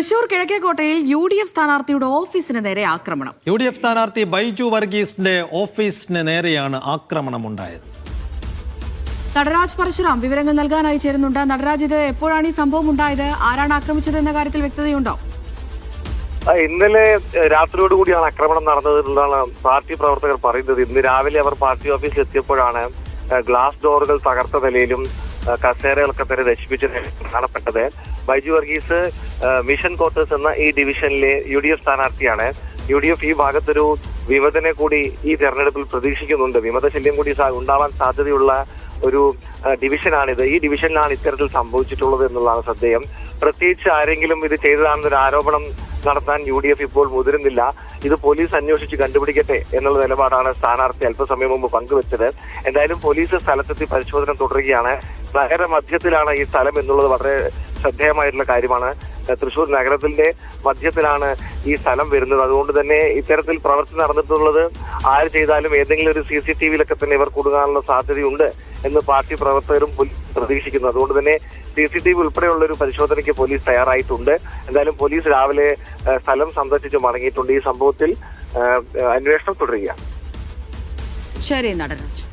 Thrissur കിഴക്കേക്കോട്ടയിൽ UDF സ്ഥാനാർത്ഥിയുടെ ഓഫീസിന് നേരെ ആക്രമണം. UDF സ്ഥാനാർത്ഥി ബൈജു വർഗീസിന്റെ ഓഫീസിന് നേരെയാണ് ആക്രമണമുണ്ടായത്. നടരാജ് പരശുറാം വിവരങ്ങൾ നൽകാനായി ചേരുന്നുണ്ട്. നടരാജ്, ഇത് എപ്പോഴാണ് ഈ സംഭവം ഉണ്ടായത്? ആരാണ് ആക്രമിച്ചത് എന്ന കാര്യത്തിൽ വ്യക്തതയുണ്ടോ? ഇന്നലെ രാത്രിയോടുകൂടിയാണ് ആക്രമണം നടന്നത് എന്നാണ് പാർട്ടി പ്രവർത്തകർ പറയുന്നത്. ഇന്ന് രാവിലെ അവർ പാർട്ടി ഓഫീസിൽ എത്തിയപ്പോഴാണ് ഗ്ലാസ് ഡോറുകൾ തകർത്ത നിലയിലും കസേരകളൊക്കെ തന്നെ നശിപ്പിച്ച് കാണപ്പെട്ടത്. ബൈജു വർഗീസ് മിഷൻ ക്വാർട്ടേഴ്സ് എന്ന ഈ ഡിവിഷനിലെ UDF സ്ഥാനാർത്ഥിയാണ്. UDF ഈ ഭാഗത്തൊരു വിമതനെ കൂടി ഈ തെരഞ്ഞെടുപ്പിൽ പ്രതീക്ഷിക്കുന്നുണ്ട്. വിമതശല്യം കൂടി ഉണ്ടാവാൻ സാധ്യതയുള്ള ഒരു ഡിവിഷനാണിത്. ഈ ഡിവിഷനിലാണ് ഇത്തരത്തിൽ സംഭവിച്ചിട്ടുള്ളത് എന്നുള്ളതാണ് ശ്രദ്ധേയം. പ്രത്യേകിച്ച് ആരെങ്കിലും ഇത് ചെയ്തതാണെന്നൊരു ആരോപണം നടത്താൻ UDF ഇപ്പോൾ മുതിരുന്നില്ല. ഇത് പോലീസ് അന്വേഷിച്ച് കണ്ടുപിടിക്കട്ടെ എന്നുള്ള നിലപാടാണ് സ്ഥാനാർത്ഥി അല്പസമയം മുമ്പ് പങ്കുവച്ചത്. എന്തായാലും പോലീസ് സ്ഥലത്തെത്തി പരിശോധന തുടരുകയാണ്. നഗര മധ്യത്തിലാണ് ഈ സ്ഥലം എന്നുള്ളത് വളരെ ശ്രദ്ധേയമായിട്ടുള്ള കാര്യമാണ്. തൃശൂർ നഗരത്തിന്റെ മധ്യത്തിലാണ് ഈ സ്ഥലം വരുന്നത്. അതുകൊണ്ട് തന്നെ ഇത്തരത്തിൽ പ്രവൃത്തി നടന്നിട്ടുള്ളത് ആര് ചെയ്താലും ഏതെങ്കിലും ഒരു CCTVയിലൊക്കെ തന്നെ ഇവർ കുടുങ്ങാനുള്ള സാധ്യതയുണ്ട് എന്ന് പാർട്ടി പ്രവർത്തകരും പ്രതീക്ഷിക്കുന്നു. അതുകൊണ്ട് തന്നെ CCTV ഉൾപ്പെടെയുള്ള ഒരു പരിശോധനയ്ക്ക് പോലീസ് തയ്യാറായിട്ടുണ്ട്. എന്തായാലും പോലീസ് രാവിലെ സ്ഥലം സന്ദർശിച്ച് മടങ്ങിയിട്ടുണ്ട്. ഈ സംഭവത്തിൽ അന്വേഷണം തുടരുകയാണ്. ശരി നടരാജ്.